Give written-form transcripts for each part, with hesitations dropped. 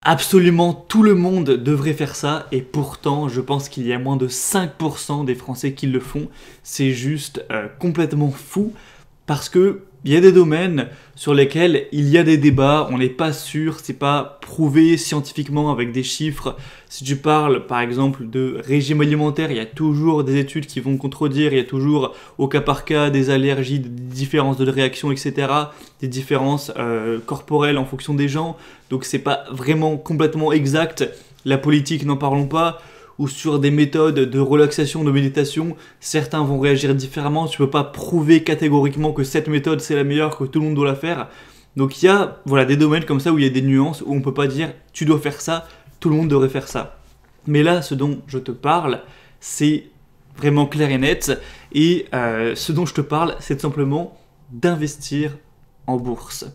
Absolument tout le monde devrait faire ça et pourtant je pense qu'il y a moins de 5% des Français qui le font. C'est juste complètement fou parce que il y a des domaines sur lesquels il y a des débats, on n'est pas sûr, c'est pas prouvé scientifiquement avec des chiffres. Si tu parles par exemple de régime alimentaire, il y a toujours des études qui vont contredire, il y a toujours au cas par cas des allergies, des différences de réaction, etc. Des différences corporelles en fonction des gens. Donc c'est pas vraiment complètement exact. La politique, n'en parlons pas. Ou sur des méthodes de relaxation, de méditation, certains vont réagir différemment. Tu peux pas prouver catégoriquement que cette méthode c'est la meilleure, que tout le monde doit la faire. Donc il y a des domaines comme ça où il y a des nuances, où on peut pas dire tu dois faire ça, tout le monde devrait faire ça. Mais là, ce dont je te parle, c'est vraiment clair et net. Et ce dont je te parle, c'est tout simplement d'investir en bourse.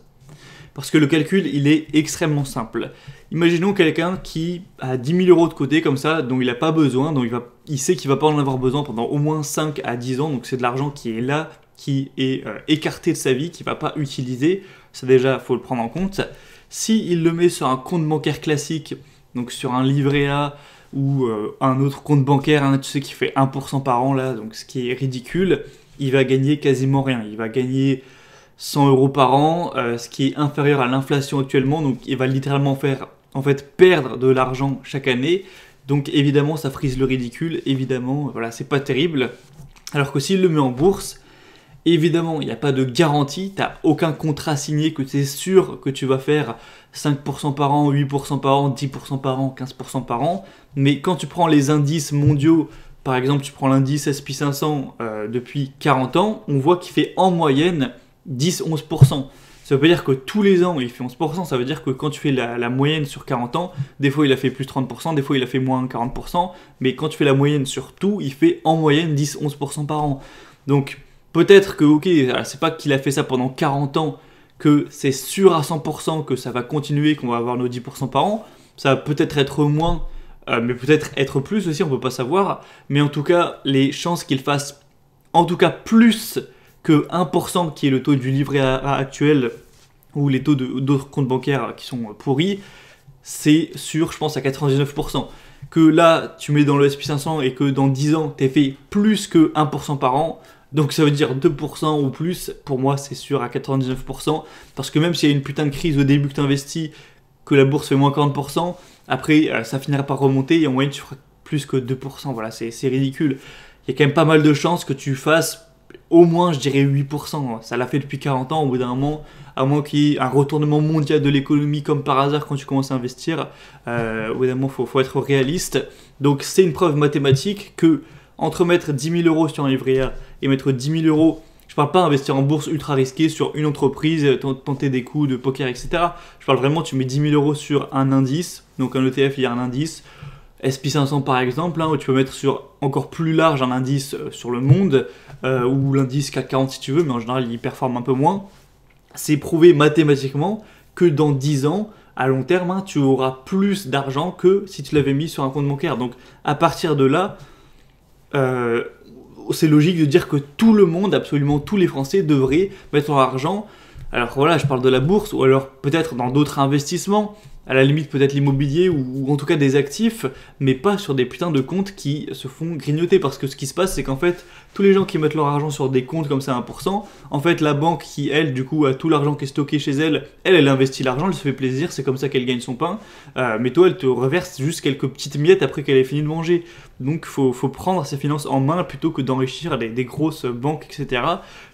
Parce que le calcul, il est extrêmement simple. Imaginons quelqu'un qui a 10 000 euros de côté comme ça, dont il n'a pas besoin, donc il sait qu'il ne va pas en avoir besoin pendant au moins 5 à 10 ans, donc c'est de l'argent qui est là, qui est écarté de sa vie, qu'il ne va pas utiliser. Ça déjà, il faut le prendre en compte. S'il le met sur un compte bancaire classique, donc sur un livret A ou un autre compte bancaire, hein, tu sais, qui fait 1% par an là, donc ce qui est ridicule, il va gagner quasiment rien. Il va gagner 100 euros par an, ce qui est inférieur à l'inflation actuellement, donc il va littéralement perdre de l'argent chaque année, donc évidemment ça frise le ridicule, évidemment, voilà, c'est pas terrible. Alors que s'il le met en bourse, évidemment, il n'y a pas de garantie, tu n'as aucun contrat signé que tu es sûr que tu vas faire 5% par an, 8% par an, 10% par an, 15% par an, mais quand tu prends les indices mondiaux, par exemple tu prends l'indice S&P 500 depuis 40 ans, on voit qu'il fait en moyenne 10-11%. Ça veut pas dire que tous les ans il fait 11%, ça veut dire que quand tu fais la moyenne sur 40 ans, des fois il a fait plus 30%, des fois il a fait moins 40%, mais quand tu fais la moyenne sur tout, il fait en moyenne 10-11% par an. Donc peut-être que, ok, c'est pas qu'il a fait ça pendant 40 ans, que c'est sûr à 100% que ça va continuer, qu'on va avoir nos 10% par an, ça va peut-être être moins, mais peut-être être plus aussi, on peut pas savoir, mais en tout cas, les chances qu'il fasse en tout cas plus que 1% qui est le taux du livret A actuel ou les taux d'autres comptes bancaires qui sont pourris, c'est sûr, je pense, à 99%. Que là, tu mets dans le S&P 500 et que dans 10 ans, tu as fait plus que 1% par an, donc ça veut dire 2% ou plus, pour moi c'est sûr à 99%, parce que même s'il y a une putain de crise au début que tu investis, que la bourse fait moins 40%, après ça finira par remonter et en moyenne tu feras plus que 2%, voilà, c'est ridicule. Il y a quand même pas mal de chances que tu fasses au moins, je dirais 8%. Ça l'a fait depuis 40 ans. Au bout d'un moment, à moins qu'il y ait un retournement mondial de l'économie comme par hasard quand tu commences à investir, au bout d'un moment, il faut être réaliste. Donc, c'est une preuve mathématique que entre mettre 10 000 euros sur un livret A et mettre 10 000 euros, je parle pas investir en bourse ultra risqué sur une entreprise, tenter des coups de poker, etc. Je parle vraiment, tu mets 10 000 euros sur un indice. Donc, un ETF, il y a un indice. S&P 500 par exemple, hein, où tu peux mettre sur encore plus large un indice sur le monde, ou l'indice CAC 40 si tu veux, mais en général il performe un peu moins. C'est prouvé mathématiquement que dans 10 ans, à long terme, hein, tu auras plus d'argent que si tu l'avais mis sur un compte bancaire. Donc à partir de là, c'est logique de dire que tout le monde, absolument tous les Français, devraient mettre leur argent. Alors voilà, je parle de la bourse, ou alors peut-être dans d'autres investissements, à la limite peut-être l'immobilier, ou en tout cas des actifs, mais pas sur des putains de comptes qui se font grignoter, parce que ce qui se passe, c'est qu'en fait, tous les gens qui mettent leur argent sur des comptes comme ça à 1%, en fait la banque qui, elle, du coup, a tout l'argent qui est stocké chez elle, elle investit l'argent, elle se fait plaisir, c'est comme ça qu'elle gagne son pain, mais toi, elle te reverse juste quelques petites miettes après qu'elle ait fini de manger. Donc faut prendre ses finances en main plutôt que d'enrichir des grosses banques, etc.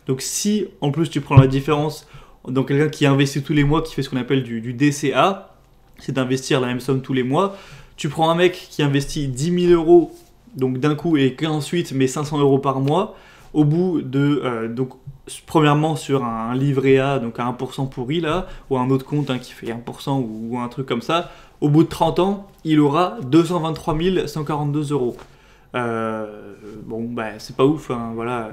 Donc si, en plus, tu prends la différence dans quelqu'un qui investit tous les mois, qui fait ce qu'on appelle du DCA, c'est d'investir la même somme tous les mois. Tu prends un mec qui investit 10 000 euros donc d'un coup et qu'ensuite met 500 euros par mois, au bout de, donc premièrement sur un livret A, donc à 1% pourri là, ou un autre compte hein, qui fait 1% ou un truc comme ça, au bout de 30 ans, il aura 223 142 euros. Bon, bah, c'est pas ouf, hein, voilà,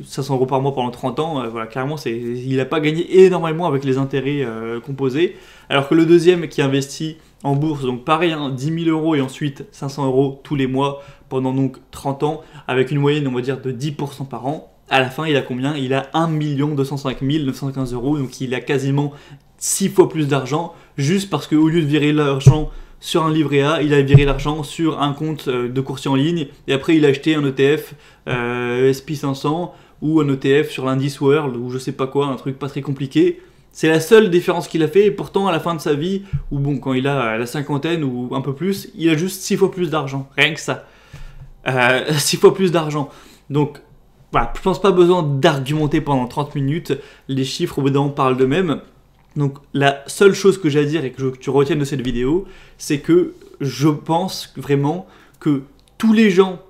500 euros par mois pendant 30 ans, voilà, clairement, il n'a pas gagné énormément avec les intérêts composés. Alors que le deuxième qui investit en bourse, donc pareil, hein, 10 000 euros et ensuite 500 euros tous les mois pendant donc 30 ans, avec une moyenne, on va dire, de 10% par an. À la fin, il a combien? Il a 1 205 915 euros, donc il a quasiment 6 fois plus d'argent juste parce qu'au lieu de virer l'argent sur un livret A, il a viré l'argent sur un compte de courtier en ligne, et après il a acheté un ETF SP500 ou un ETF sur l'indice World, ou je sais pas quoi, un truc pas très compliqué. C'est la seule différence qu'il a fait, et pourtant à la fin de sa vie, ou bon, quand il a la cinquantaine ou un peu plus, il a juste 6 fois plus d'argent, rien que ça. 6 fois plus d'argent. Donc, voilà, je pense pas besoin d'argumenter pendant 30 minutes, les chiffres au bout d'un moment parlent d'eux-mêmes. Donc la seule chose que j'ai à dire et que tu retiennes de cette vidéo, c'est que je pense vraiment que tous les gens,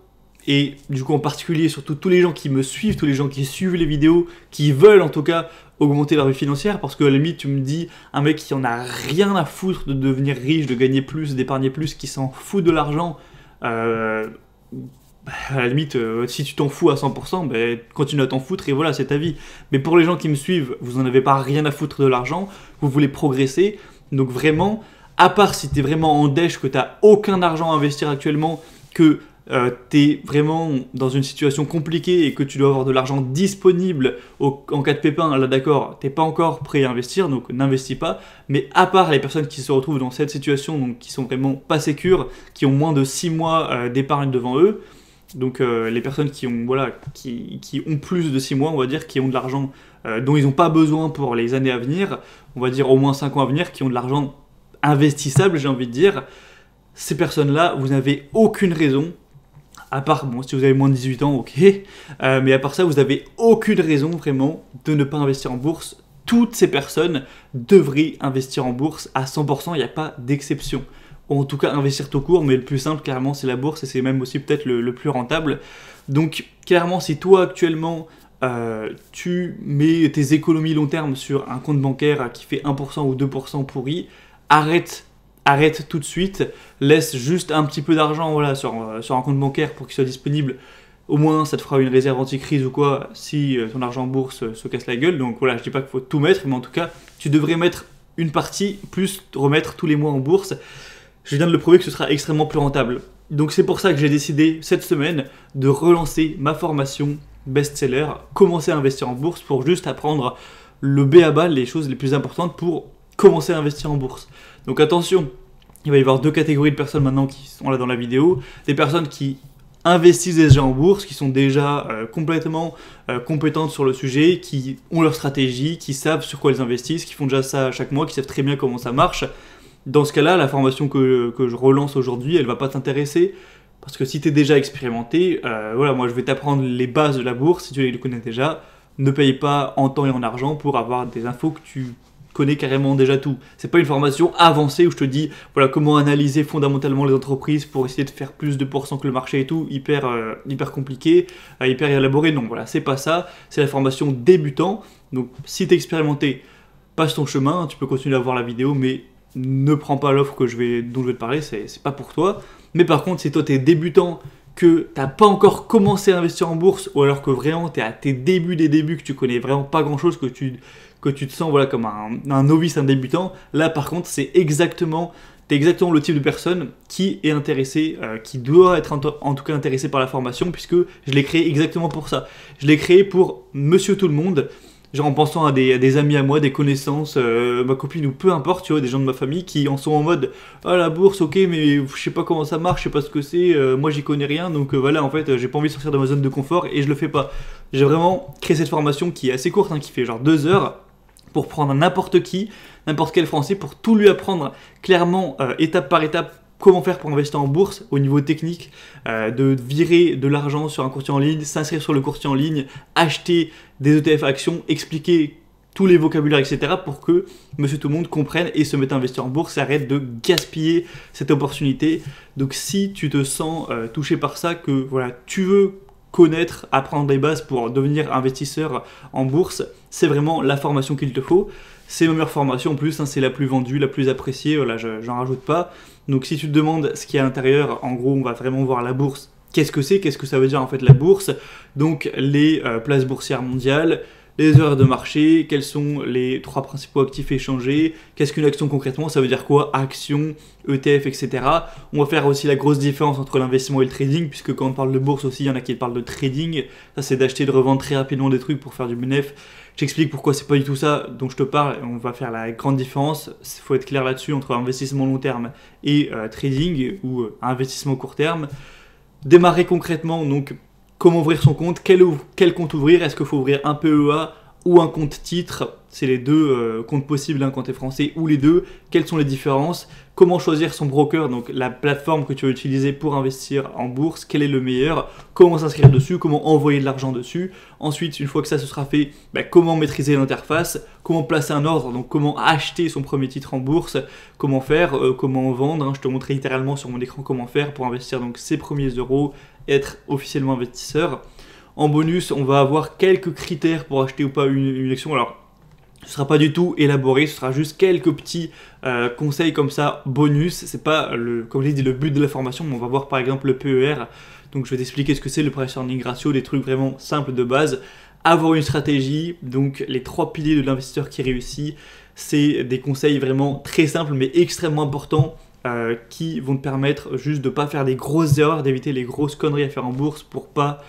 et du coup en particulier surtout tous les gens qui me suivent, tous les gens qui suivent les vidéos, qui veulent en tout cas augmenter leur vie financière, parce que à la limite tu me dis un mec qui en a rien à foutre de devenir riche, de gagner plus, d'épargner plus, qui s'en fout de l'argent, à la limite, si tu t'en fous à 100%, continue à t'en foutre et voilà, c'est ta vie. Mais pour les gens qui me suivent, vous n'en avez pas rien à foutre de l'argent, vous voulez progresser, donc vraiment, à part si tu es vraiment en dèche, que tu n'as aucun argent à investir actuellement, que tu es vraiment dans une situation compliquée et que tu dois avoir de l'argent disponible en cas de pépin, là d'accord, tu n'es pas encore prêt à investir, donc n'investis pas. Mais à part les personnes qui se retrouvent dans cette situation, donc qui sont vraiment pas sécures, qui ont moins de 6 mois d'épargne devant eux, donc les personnes qui ont, voilà, qui ont plus de 6 mois, on va dire, qui ont de l'argent dont ils n'ont pas besoin pour les années à venir, on va dire au moins 5 ans à venir, qui ont de l'argent investissable, j'ai envie de dire, ces personnes-là, vous n'avez aucune raison, à part, bon, si vous avez moins de 18 ans, ok, mais à part ça, vous n'avez aucune raison vraiment de ne pas investir en bourse. Toutes ces personnes devraient investir en bourse à 100%, il n'y a pas d'exception. Ou en tout cas investir tout court, mais le plus simple clairement c'est la bourse et c'est même aussi peut-être le plus rentable. Donc clairement si toi actuellement tu mets tes économies long terme sur un compte bancaire qui fait 1% ou 2% pourri, arrête tout de suite, laisse juste un petit peu d'argent voilà, sur un compte bancaire pour qu'il soit disponible. Au moins ça te fera une réserve anti-crise ou quoi si ton argent en bourse se casse la gueule. Donc voilà, je dis pas qu'il faut tout mettre, mais en tout cas tu devrais mettre une partie plus remettre tous les mois en bourse. Je viens de le prouver que ce sera extrêmement plus rentable. Donc c'est pour ça que j'ai décidé cette semaine de relancer ma formation best-seller, commencer à investir en bourse pour juste apprendre le b.a.-ba, les choses les plus importantes pour commencer à investir en bourse. Donc attention, il va y avoir deux catégories de personnes maintenant qui sont là dans la vidéo. Des personnes qui investissent déjà en bourse, qui sont déjà complètement compétentes sur le sujet, qui ont leur stratégie, qui savent sur quoi elles investissent, qui font déjà ça chaque mois, qui savent très bien comment ça marche. Dans ce cas-là, la formation que je relance aujourd'hui, elle ne va pas t'intéresser parce que si tu es déjà expérimenté, voilà, moi je vais t'apprendre les bases de la bourse, si tu les connais déjà, ne paye pas en temps et en argent pour avoir des infos que tu connais carrément déjà tout. C'est pas une formation avancée où je te dis voilà comment analyser fondamentalement les entreprises pour essayer de faire plus de pourcents que le marché et tout, hyper compliqué, hyper élaboré. Non, voilà, c'est pas ça, c'est la formation débutant. Donc si tu es expérimenté, passe ton chemin, tu peux continuer à voir la vidéo, mais ne prends pas l'offre dont je vais te parler, c'est pas pour toi. Mais par contre, si toi t'es débutant, que t'as pas encore commencé à investir en bourse, ou alors que vraiment t'es à tes débuts des débuts, que tu connais vraiment pas grand chose, que tu te sens voilà, comme un novice, un débutant, là par contre t'es exactement le type de personne qui est intéressé, qui doit être en tout cas intéressé par la formation, puisque je l'ai créé exactement pour ça. Je l'ai créé pour monsieur tout le monde, genre en pensant à des amis à moi, des connaissances, ma copine ou peu importe, tu vois, des gens de ma famille qui en sont en mode « Ah la bourse, ok, mais je sais pas comment ça marche, je sais pas ce que c'est, moi j'y connais rien, donc voilà, en fait, j'ai pas envie de sortir de ma zone de confort et je le fais pas. » J'ai vraiment créé cette formation qui est assez courte, hein, qui fait genre 2 heures, pour prendre n'importe qui, n'importe quel Français, pour tout lui apprendre clairement, étape par étape, comment faire pour investir en bourse au niveau technique, de virer de l'argent sur un courtier en ligne, s'inscrire sur le courtier en ligne, acheter des ETF actions, expliquer tous les vocabulaires, etc. pour que monsieur tout le monde comprenne et se mette à investir en bourse et arrête de gaspiller cette opportunité. Donc si tu te sens touché par ça, que voilà, tu veux connaître, apprendre les bases pour devenir investisseur en bourse, c'est vraiment la formation qu'il te faut. C'est ma meilleure formation en plus, hein, c'est la plus vendue, la plus appréciée, voilà, j'en rajoute pas. Donc si tu te demandes ce qu'il y a à l'intérieur, en gros on va vraiment voir la bourse. Qu'est-ce que ça veut dire en fait la bourse? Donc les places boursières mondiales, les horaires de marché, quels sont les 3 principaux actifs échangés, qu'est-ce qu'une action concrètement, ça veut dire quoi, action, ETF, etc. On va faire aussi la grosse différence entre l'investissement et le trading, puisque quand on parle de bourse aussi, il y en a qui parlent de trading, ça c'est d'acheter et de revendre très rapidement des trucs pour faire du bénéfice. J'explique pourquoi c'est pas du tout ça dont je te parle, on va faire la grande différence, il faut être clair là-dessus entre investissement long terme et trading ou investissement court terme. Démarrer concrètement, donc comment ouvrir son compte, quel compte ouvrir, est-ce qu'il faut ouvrir un PEA ou un compte titre, c'est les deux comptes possibles quand tu es français ou les deux, quelles sont les différences, comment choisir son broker, donc la plateforme que tu vas utiliser pour investir en bourse, quel est le meilleur, comment s'inscrire dessus, comment envoyer de l'argent dessus, ensuite une fois que ça se sera fait, comment maîtriser l'interface, comment placer un ordre, donc comment acheter son premier titre en bourse, comment faire, comment vendre, je te montrerai littéralement sur mon écran comment faire pour investir donc ses premiers euros, être officiellement investisseur. En bonus, on va avoir quelques critères pour acheter ou pas une action. Alors, ce ne sera pas du tout élaboré, ce sera juste quelques petits conseils comme ça, bonus. C'est pas, comme je l'ai dit, le but de la formation, mais on va voir par exemple le PER. Donc, je vais t'expliquer ce que c'est le price earning ratio, des trucs vraiment simples de base. Avoir une stratégie, donc les 3 piliers de l'investisseur qui réussit, c'est des conseils vraiment très simples mais extrêmement importants. Qui vont te permettre juste de ne pas faire des grosses erreurs, d'éviter les grosses conneries à faire en bourse pour pas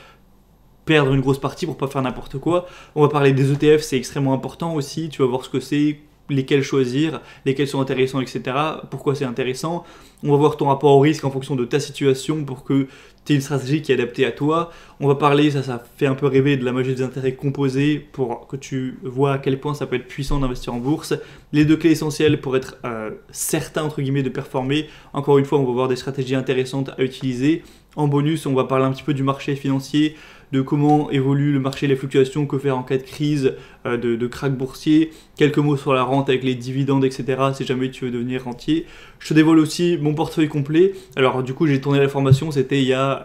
perdre une grosse partie, pour pas faire n'importe quoi. On va parler des ETF, c'est extrêmement important aussi, tu vas voir ce que c'est, lesquels choisir, lesquels sont intéressants, etc. Pourquoi c'est intéressant. On va voir ton rapport au risque en fonction de ta situation pour que tu aies une stratégie qui est adaptée à toi. On va parler, ça fait un peu rêver, de la magie des intérêts composés pour que tu vois à quel point ça peut être puissant d'investir en bourse. Les 2 clés essentielles pour être certain, entre guillemets, de performer. Encore une fois, on va voir des stratégies intéressantes à utiliser. En bonus, on va parler un petit peu du marché financier, de comment évolue le marché, les fluctuations, que faire en cas de crise, de krach boursier, quelques mots sur la rente avec les dividendes, etc. si jamais tu veux devenir rentier. Je te dévoile aussi mon portefeuille complet. Alors du coup, j'ai tourné la formation, c'était il y a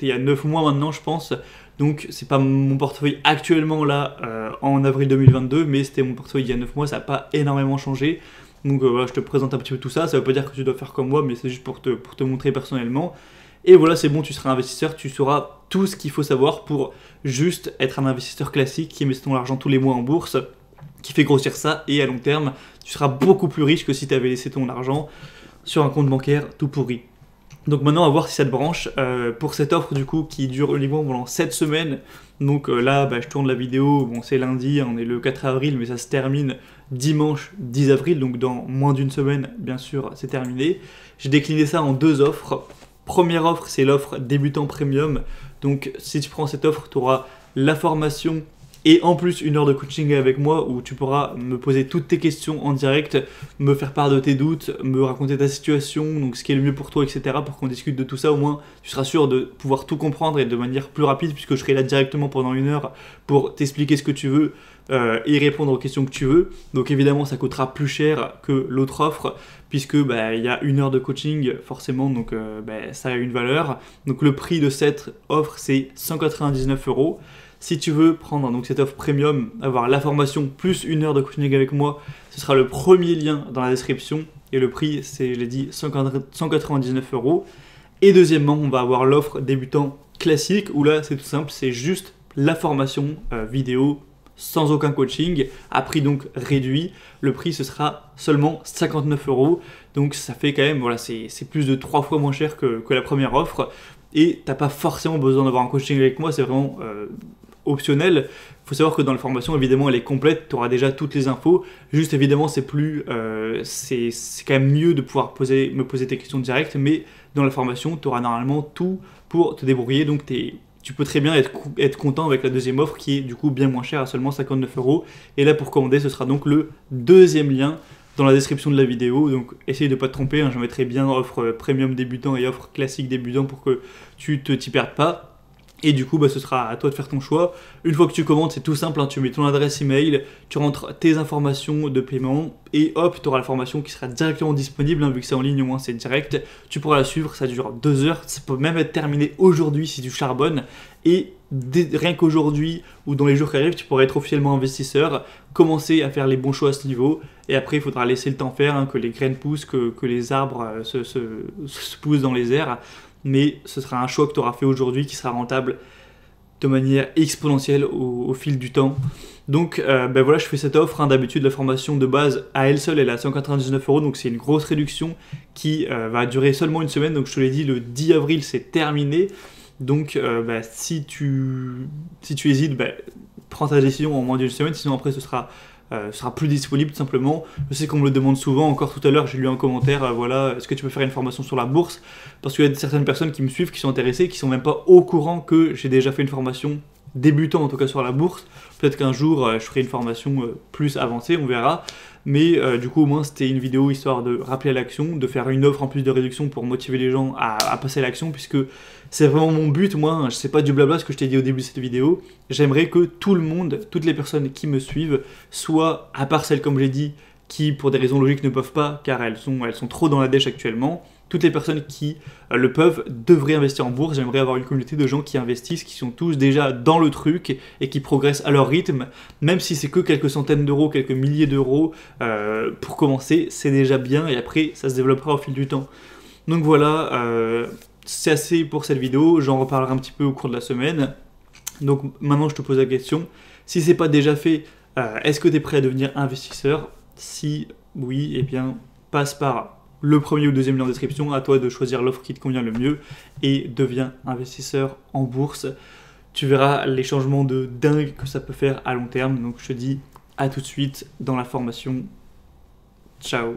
9 mois maintenant, je pense. Donc c'est pas mon portefeuille actuellement là en avril 2022, mais c'était mon portefeuille il y a 9 mois, ça n'a pas énormément changé. Donc voilà, je te présente un petit peu tout ça, ça veut pas dire que tu dois faire comme moi, mais c'est juste pour te montrer personnellement. Et voilà, c'est bon, tu seras investisseur, tu sauras tout ce qu'il faut savoir pour juste être un investisseur classique qui met ton argent tous les mois en bourse, qui fait grossir ça, et à long terme, tu seras beaucoup plus riche que si tu avais laissé ton argent sur un compte bancaire tout pourri. Donc maintenant, on va voir si ça te branche. Pour cette offre du coup qui dure uniquement pendant 7 semaines, donc là je tourne la vidéo, bon c'est lundi, on est le 4 avril, mais ça se termine dimanche 10 avril, donc dans moins d'une semaine, bien sûr, c'est terminé. J'ai décliné ça en 2 offres. Première offre, c'est l'offre débutant premium. Donc si tu prends cette offre, tu auras la formation et en plus 1 heure de coaching avec moi où tu pourras me poser toutes tes questions en direct, me faire part de tes doutes, me raconter ta situation, donc ce qui est le mieux pour toi, etc. pour qu'on discute de tout ça. Au moins, tu seras sûr de pouvoir tout comprendre et de manière plus rapide puisque je serai là directement pendant 1 heure pour t'expliquer ce que tu veux et répondre aux questions que tu veux. Donc évidemment, ça coûtera plus cher que l'autre offre puisque il y a 1 heure de coaching forcément, donc ça a une valeur. Donc le prix de cette offre, c'est 199 €. Si tu veux prendre donc cette offre premium, avoir la formation plus 1 heure de coaching avec moi, ce sera le premier lien dans la description. Et le prix, c'est, je l'ai dit, 199 €. Et deuxièmement, on va avoir l'offre débutant classique, où là, c'est tout simple, c'est juste la formation vidéo sans aucun coaching, à prix donc réduit. Le prix, ce sera seulement 59 €. Donc ça fait quand même, voilà, c'est plus de 3 fois moins cher que la première offre. Et t'as pas forcément besoin d'avoir un coaching avec moi, c'est vraiment optionnel. Il faut savoir que dans la formation, évidemment, elle est complète, tu auras déjà toutes les infos. Juste, évidemment, c'est quand même mieux de pouvoir me poser tes questions directes, mais dans la formation, tu auras normalement tout pour te débrouiller. Donc, tu peux très bien être content avec la deuxième offre qui est du coup bien moins chère, à seulement 59 €. Et là, pour commander, ce sera donc le deuxième lien dans la description de la vidéo. Donc, essaye de ne pas te tromper, je mettrai bien offre premium débutant et offre classique débutant pour que tu t'y perdes pas. Et du coup, ce sera à toi de faire ton choix. Une fois que tu commandes, c'est tout simple, tu mets ton adresse email, tu rentres tes informations de paiement et hop, tu auras la formation qui sera directement disponible, vu que c'est en ligne, au moins c'est direct. Tu pourras la suivre, ça dure 2 heures, ça peut même être terminé aujourd'hui si tu charbonnes. Et rien qu'aujourd'hui ou dans les jours qui arrivent, tu pourras être officiellement investisseur, commencer à faire les bons choix à ce niveau. Et après, il faudra laisser le temps faire, que les graines poussent, que les arbres se poussent dans les airs. Mais ce sera un choix que tu auras fait aujourd'hui qui sera rentable de manière exponentielle au fil du temps. Donc ben voilà, je fais cette offre. D'habitude, la formation de base à elle seule, elle est à 199 €, donc c'est une grosse réduction qui va durer seulement une semaine. Donc je te l'ai dit, le 10 avril, c'est terminé. Donc ben, si tu hésites, ben, prends ta décision en moins d'une semaine, sinon après ce sera plus disponible tout simplement. Je sais qu'on me le demande souvent, encore tout à l'heure j'ai lu un commentaire, voilà, est-ce que tu peux faire une formation sur la bourse? Parce qu'il y a certaines personnes qui me suivent, qui sont intéressées, qui sont même pas au courant que j'ai déjà fait une formation débutant en tout cas sur la bourse. Peut-être qu'un jour je ferai une formation plus avancée, on verra. Mais du coup au moins c'était une vidéo histoire de rappeler à l'action, de faire une offre en plus de réduction pour motiver les gens à passer à l'action, puisque c'est vraiment mon but, moi, je sais pas du blabla ce que je t'ai dit au début de cette vidéo, j'aimerais que tout le monde, toutes les personnes qui me suivent, soit, à part celles comme j'ai dit, qui pour des raisons logiques ne peuvent pas, car elles sont trop dans la dèche actuellement, toutes les personnes qui le peuvent devraient investir en bourse. J'aimerais avoir une communauté de gens qui investissent, qui sont tous déjà dans le truc et qui progressent à leur rythme, même si c'est que quelques centaines d'euros, quelques milliers d'euros pour commencer, c'est déjà bien et après ça se développera au fil du temps. Donc voilà, c'est assez pour cette vidéo, j'en reparlerai un petit peu au cours de la semaine. Donc maintenant je te pose la question, si c'est pas déjà fait, est-ce que tu es prêt à devenir investisseur? Si oui, eh bien passe par le premier ou deuxième lien en description, à toi de choisir l'offre qui te convient le mieux et deviens investisseur en bourse. Tu verras les changements de dingue que ça peut faire à long terme. Donc je te dis à tout de suite dans la formation. Ciao.